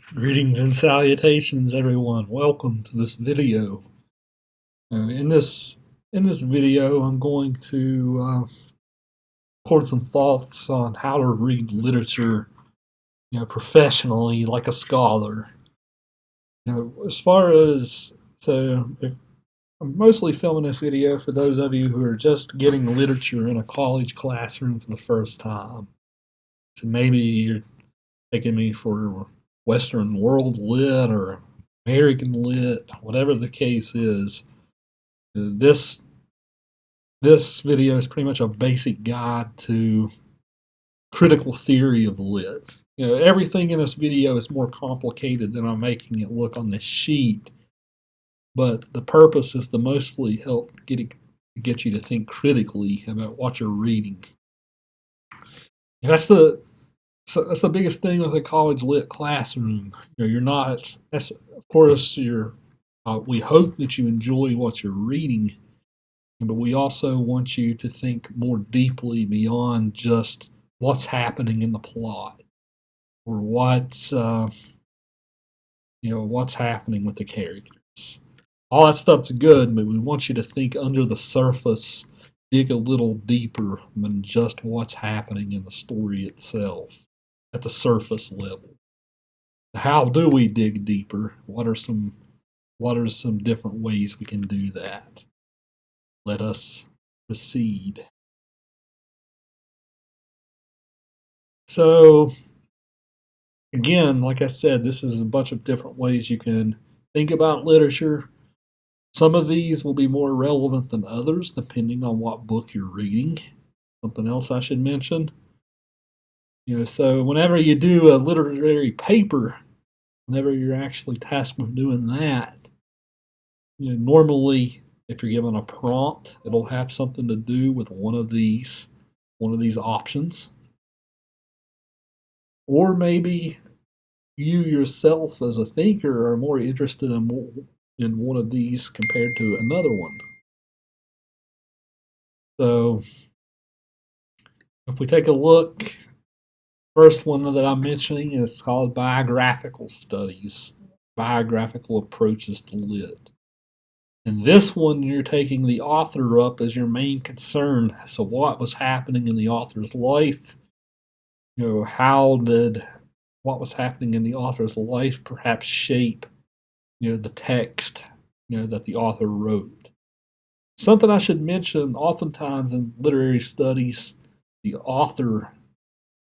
Greetings and salutations, everyone. Welcome to this video. In this video, I'm going to record some thoughts on how to read literature, professionally, like a scholar. As far as a mostly feminist video for those of you who are just getting literature in a college classroom for the first time. So maybe you're taking me for Western world lit or American lit, whatever the case is. This this video is pretty much a basic guide to critical theory of lit. Everything in this video is more complicated than I'm making it look on this sheet, but the purpose is to mostly help get you to think critically about what you're reading. That's the biggest thing with a college lit classroom. You're not. Of course, we hope that you enjoy what you're reading, but we also want you to think more deeply beyond just what's happening in the plot or what's happening with the characters. All that stuff's good, but we want you to think under the surface, dig a little deeper than just what's happening in the story itself at the surface level. How do we dig deeper? What are some different ways we can do that? Let us proceed. So, again, like I said, this is a bunch of different ways you can think about literature. Some of these will be more relevant than others, depending on what book you're reading. Something else I should mention. So whenever you do a literary paper, whenever you're actually tasked with doing that, normally if you're given a prompt, it'll have something to do with one of these options. Or maybe you yourself as a thinker are more interested in one of these compared to another one. So if we take a look, first one that I'm mentioning is called biographical studies, biographical approaches to lit. In this one, you're taking the author up as your main concern. So what was happening in the author's life? How did what was happening in the author's life perhaps shape, the text, that the author wrote? Something I should mention, oftentimes in literary studies, the author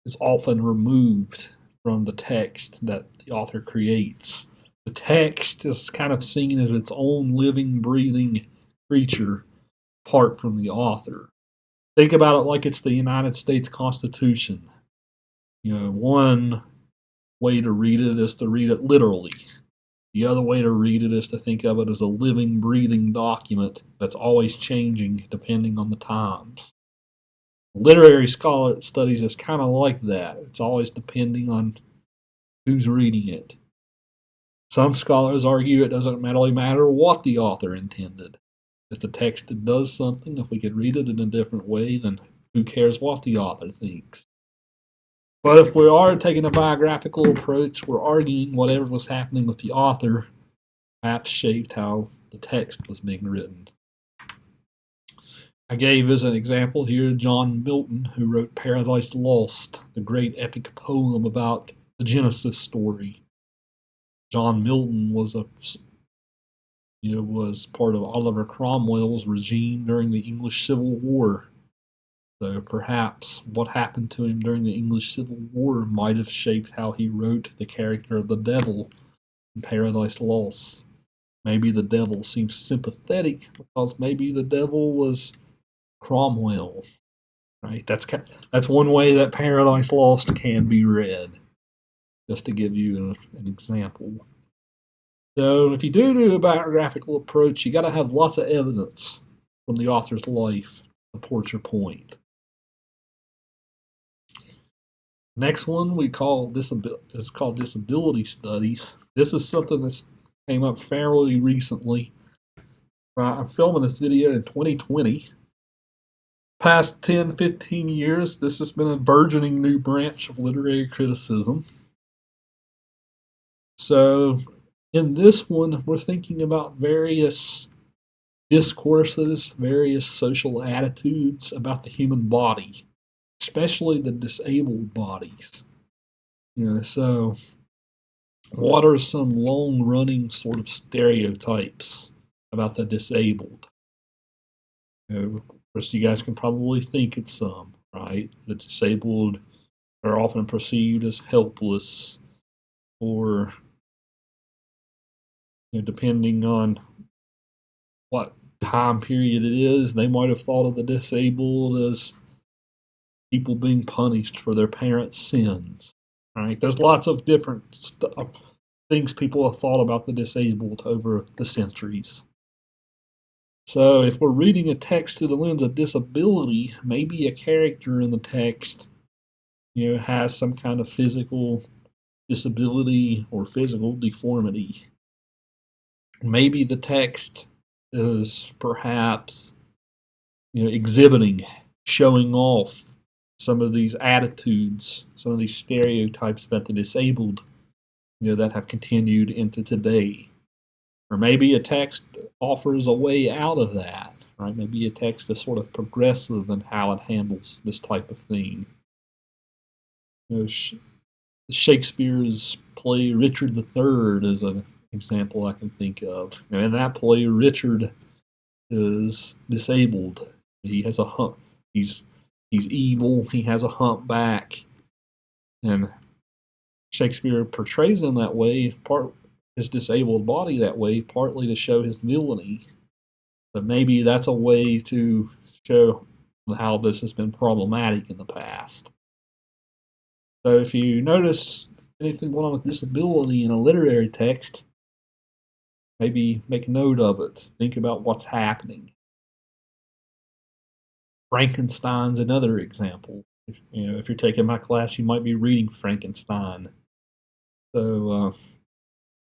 is often removed from the text that the author creates. The text is kind of seen as its own living, breathing creature apart from the author. Think about it like it's the United States Constitution. One way to read it is to read it literally. The other way to read it is to think of it as a living, breathing document that's always changing depending on the times. Literary scholar studies is kind of like that. It's always depending on who's reading it. Some scholars argue it doesn't really matter what the author intended. If the text does something, if we could read it in a different way, then who cares what the author thinks? But if we are taking a biographical approach, we're arguing whatever was happening with the author perhaps shaped how the text was being written. I gave as an example here John Milton, who wrote Paradise Lost, the great epic poem about the Genesis story. John Milton was part of Oliver Cromwell's regime during the English Civil War. So perhaps what happened to him during the English Civil War might have shaped how he wrote the character of the devil in Paradise Lost. Maybe the devil seems sympathetic because maybe the devil was Cromwell. Right? That's one way that Paradise Lost can be read. Just to give you an example. So if you do a biographical approach, you got to have lots of evidence from the author's life to support your point. Next one is called disability studies. This is something that's came up fairly recently. I'm filming this video in 2020. Past 10, 15 years, this has been a burgeoning new branch of literary criticism. So in this one, we're thinking about various discourses, various social attitudes about the human body, especially the disabled bodies. So what are some long-running sort of stereotypes about the disabled? Of course, you guys can probably think of some, right? The disabled are often perceived as helpless, or depending on what time period it is, they might have thought of the disabled as people being punished for their parents' sins. Right? There's lots of different things people have thought about the disabled over the centuries. So if we're reading a text through the lens of disability, maybe a character in the text, has some kind of physical disability or physical deformity. Maybe the text is perhaps, exhibiting, showing off some of these attitudes, some of these stereotypes about the disabled, that have continued into today. Or maybe a text offers a way out of that, right? Maybe a text is sort of progressive in how it handles this type of thing. Shakespeare's play Richard III is an example I can think of. In that play, Richard is disabled. He has a hump. He's evil. He has a humpback, and Shakespeare portrays him that way, his disabled body that way, partly to show his villainy. But maybe that's a way to show how this has been problematic in the past. So if you notice anything going on with disability in a literary text, maybe make note of it. Think about what's happening. Frankenstein's another example. If you're taking my class, you might be reading Frankenstein. So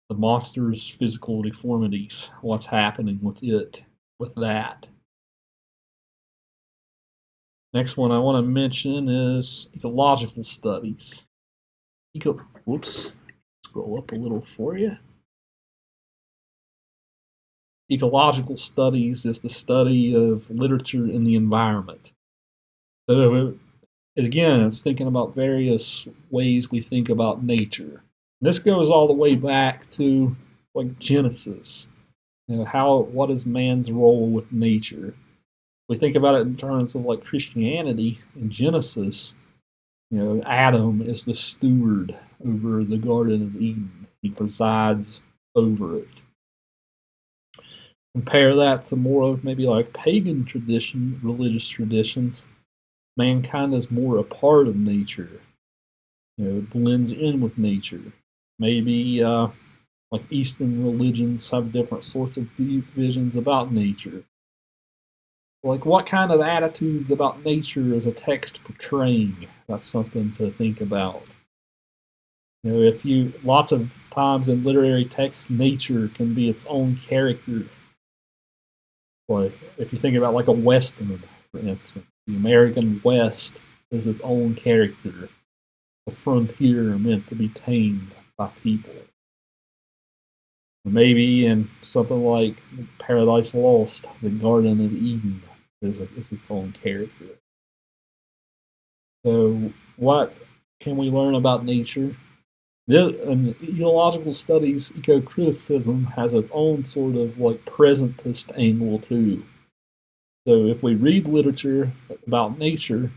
the monster's physical deformities, what's happening with it, with that. Next one I want to mention is ecological studies. Scroll up a little for you. Ecological studies is the study of literature in the environment. So again, it's thinking about various ways we think about nature. This goes all the way back to like Genesis. What is man's role with nature? We think about it in terms of like Christianity in Genesis. Adam is the steward over the Garden of Eden. He presides over it. Compare that to more of maybe like pagan tradition, religious traditions. Mankind is more a part of nature. It blends in with nature. Maybe like Eastern religions have different sorts of visions about nature. Like what kind of attitudes about nature is a text portraying? That's something to think about. Lots of times in literary texts, nature can be its own character. Like if you think about like a Western, for instance, the American West is its own character. The frontier meant to be tamed by people. Maybe in something like Paradise Lost, the Garden of Eden is its own character. So, what can we learn about nature? In ecological studies, eco-criticism has its own sort of like presentist angle too. So, if we read literature about nature,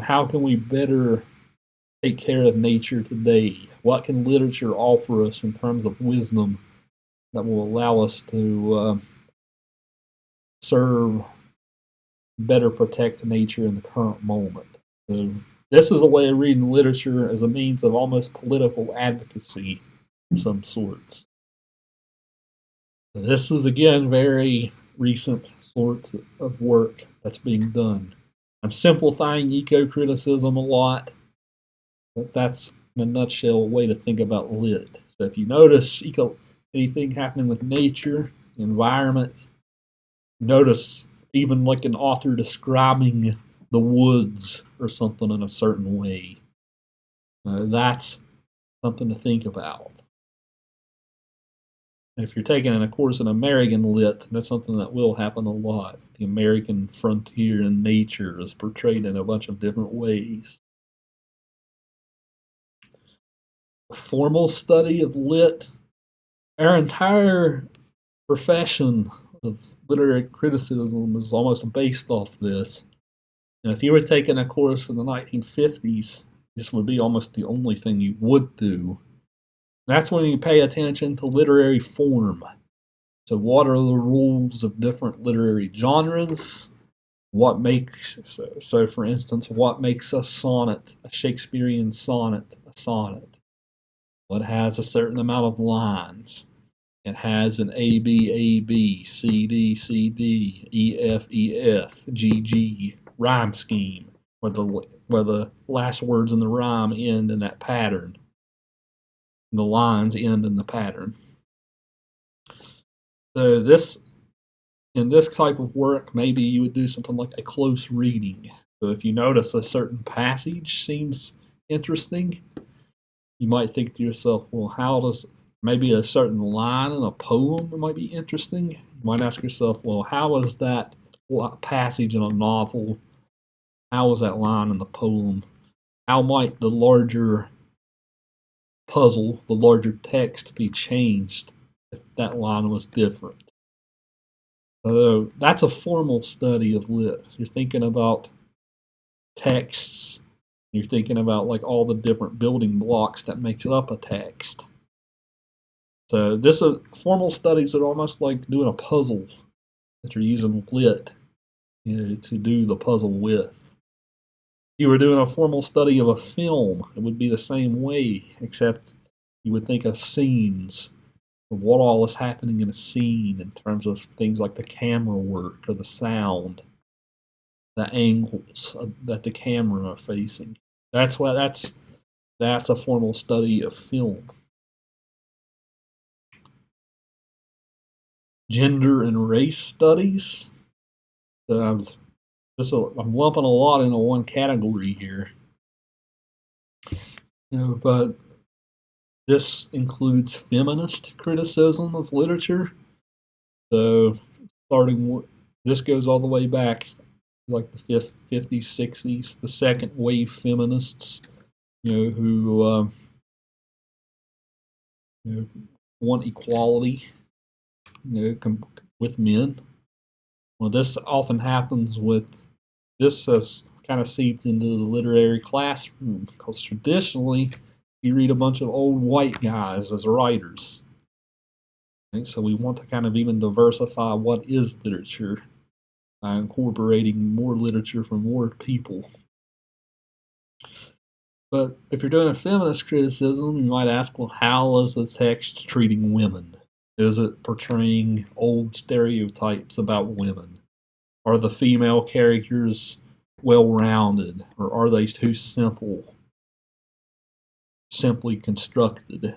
how can we better take care of nature today? What can literature offer us in terms of wisdom that will allow us to better protect nature in the current moment? So this is a way of reading literature as a means of almost political advocacy of some sorts. This is, again, very recent sorts of work that's being done. I'm simplifying eco-criticism a lot, but that's, in a nutshell, a way to think about lit. So if you notice anything happening with nature, environment, notice even like an author describing the woods or something in a certain way. That's something to think about. And if you're taking a course in American lit, that's something that will happen a lot. The American frontier and nature is portrayed in a bunch of different ways. Formal study of lit. Our entire profession of literary criticism is almost based off this. Now, if you were taking a course in the 1950s, this would be almost the only thing you would do. That's when you pay attention to literary form. So, what are the rules of different literary genres? What makes, so for instance, what makes a sonnet, a Shakespearean sonnet, a sonnet? Well, it has a certain amount of lines. It has an A B A B, C D C D, E F E F, G G rhyme scheme, where the last words in the rhyme end in that pattern. And the lines end in the pattern. So in this type of work, maybe you would do something like a close reading. So if you notice a certain passage seems interesting, you might think to yourself, well, how does maybe a certain line in a poem might be interesting? You might ask yourself, well, how is that passage in a novel? How is that line in the poem? How might the larger puzzle, the larger text be changed if that line was different? So that's a formal study of lit. You're thinking about texts. You're thinking about like all the different building blocks that makes up a text. So this is formal studies are almost like doing a puzzle that you're using lit, to do the puzzle with. If you were doing a formal study of a film, it would be the same way, except you would think of scenes, of what all is happening in a scene in terms of things like the camera work or the sound, the angles that the camera are facing. That's a formal study of film. Gender and race studies. So I'm lumping a lot into one category here. But this includes feminist criticism of literature. So this goes all the way back like the 50s, 60s, the second wave feminists, who want equality, with men. Well, this often happens this has kind of seeped into the literary classroom because traditionally you read a bunch of old white guys as writers. Okay, so we want to kind of even diversify what is literature by incorporating more literature from more people. But if you're doing a feminist criticism, you might ask, well, how is the text treating women? Is it portraying old stereotypes about women? Are the female characters well-rounded, or are they too simply constructed?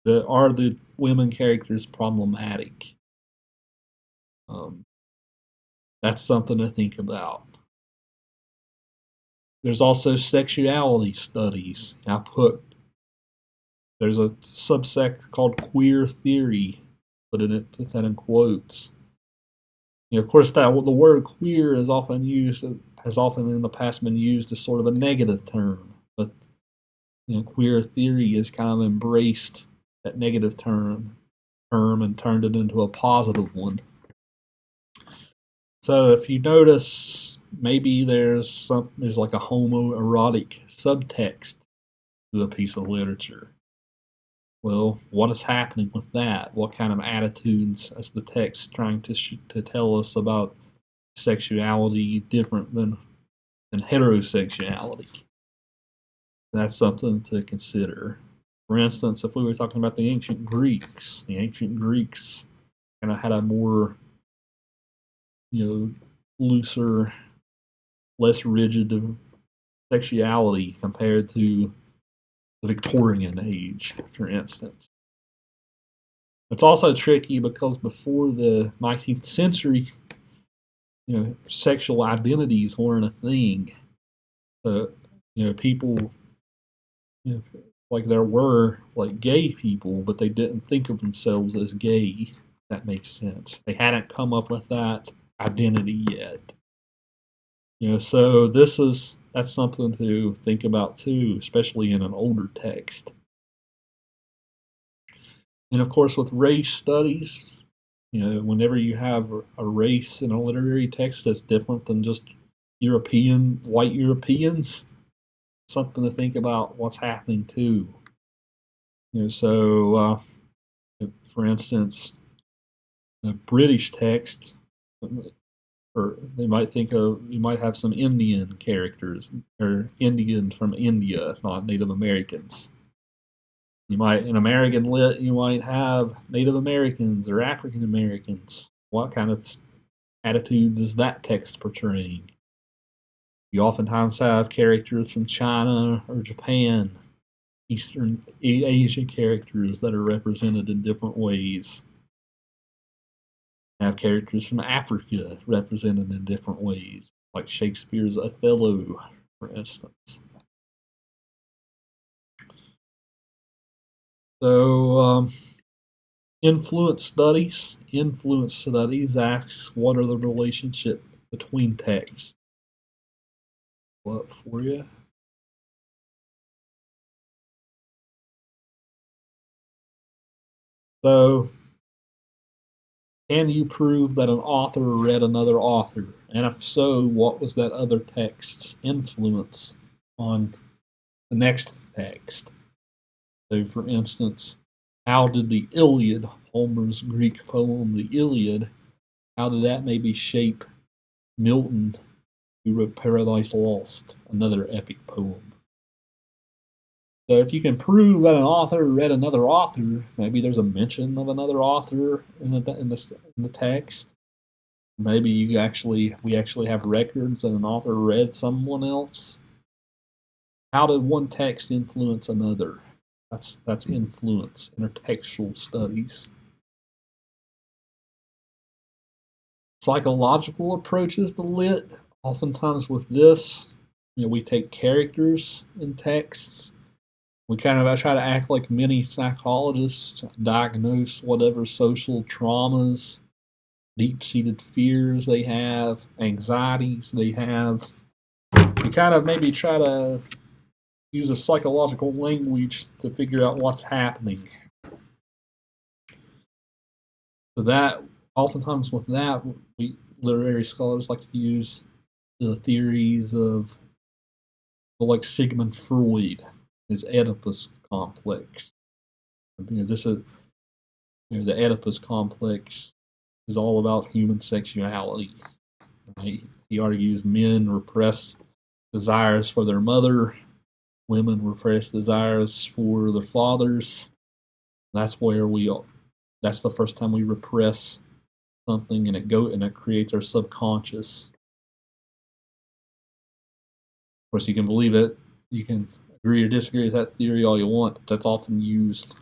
Are the women characters problematic? That's something to think about. There's also sexuality studies. There's a subsect called queer theory, put that in quotes. Of course, the word queer has often in the past been used as sort of a negative term, but queer theory has kind of embraced that negative term and turned it into a positive one. So if you notice, maybe there's like a homoerotic subtext to a piece of literature. Well, what is happening with that? What kind of attitudes is the text trying to tell us about sexuality different than heterosexuality? That's something to consider. For instance, if we were talking about the ancient Greeks kind of had a more, looser, less rigid sexuality compared to the Victorian age, for instance. It's also tricky because before the 19th century, sexual identities weren't a thing. So, people, like there were like gay people, but they didn't think of themselves as gay. That makes sense. They hadn't come up with that identity yet. So that's something to think about too, especially in an older text. And of course, with race studies, whenever you have a race in a literary text that's different than just white Europeans, something to think about what's happening too. So for instance, the British text, or you might have some Indian characters or Indians from India, not Native Americans. In American lit, you might have Native Americans or African Americans. What kind of attitudes is that text portraying? You oftentimes have characters from China or Japan, Eastern Asian characters that are represented in different ways. You have characters from Africa represented in different ways, like Shakespeare's Othello, for instance. So, influence studies asks what are the relationship between texts. What for you? So, can you prove that an author read another author? And if so, what was that other text's influence on the next text? So, for instance, how did the Iliad, Homer's Greek poem, the Iliad, how did that maybe shape Milton, who wrote Paradise Lost, another epic poem? So if you can prove that an author read another author, maybe there's a mention of another author in the text. Maybe we actually have records that an author read someone else. How did one text influence another? That's influence, intertextual studies. Psychological approaches to lit. Oftentimes with this, we take characters in texts. We kind of try to act like many psychologists, diagnose whatever social traumas, deep-seated fears they have, anxieties they have. We kind of maybe try to use a psychological language to figure out what's happening. So that, oftentimes with that, literary scholars like to use the theories of, like Sigmund Freud, his Oedipus complex. This is the Oedipus complex is all about human sexuality. Right? He argues men repress desires for their mother, women repress desires for their fathers. That's the first time we repress something, and it creates our subconscious. Of course, you can believe it. You can agree or disagree with that theory all you want, but that's often used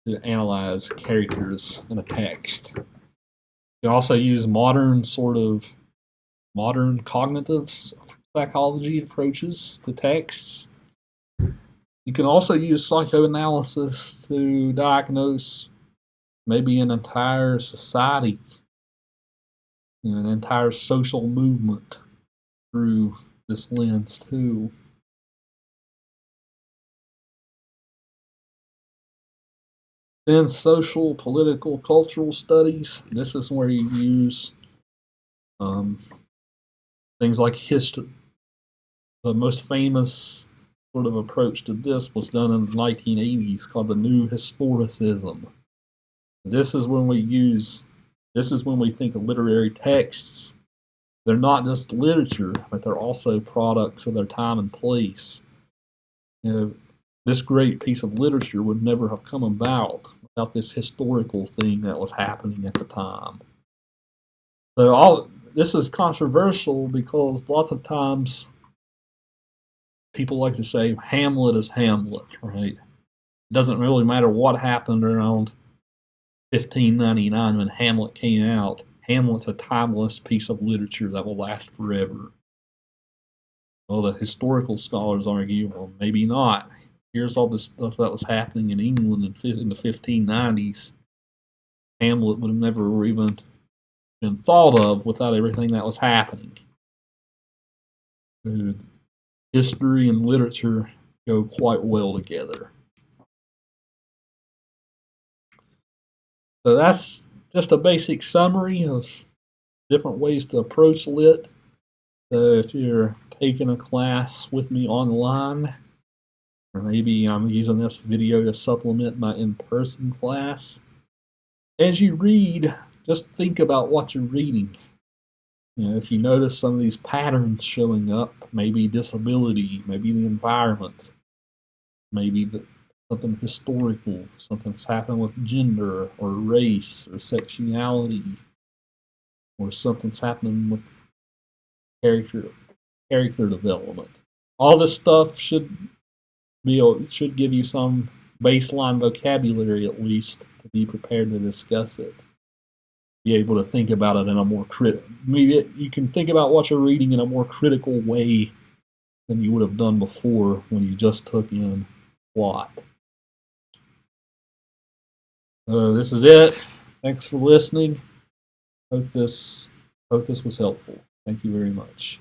to analyze characters in a text. You also use modern cognitive psychology approaches to texts. You can also use psychoanalysis to diagnose maybe an entire society, an entire social movement through this lens too. Then social, political, cultural studies. This is where you use things like history. The most famous sort of approach to this was done in the 1980s, called the New Historicism. This is when we think of literary texts. They're not just literature, but they're also products of their time and place. This great piece of literature would never have come about without this historical thing that was happening at the time. So this is controversial because lots of times people like to say Hamlet is Hamlet, right? It doesn't really matter what happened around 1599 when Hamlet came out. Hamlet's a timeless piece of literature that will last forever. Well, the historical scholars argue, well, maybe not. here's all this stuff that was happening in England in the 1590s. Hamlet would have never even been thought of without everything that was happening. History and literature go quite well together. So that's just a basic summary of different ways to approach lit. So if you're taking a class with me online, or maybe I'm using this video to supplement my in-person class, as you read, just think about what you're reading. If you notice some of these patterns showing up, maybe disability, maybe the environment, maybe something historical, something's happened with gender or race or sexuality, or something's happening with character development. All this stuff should give you some baseline vocabulary at least to be prepared to discuss it. Be able to think about it in a more you can think about what you're reading in a more critical way than you would have done before when you just took in plot. This is it. Thanks for listening. Hope this was helpful. Thank you very much.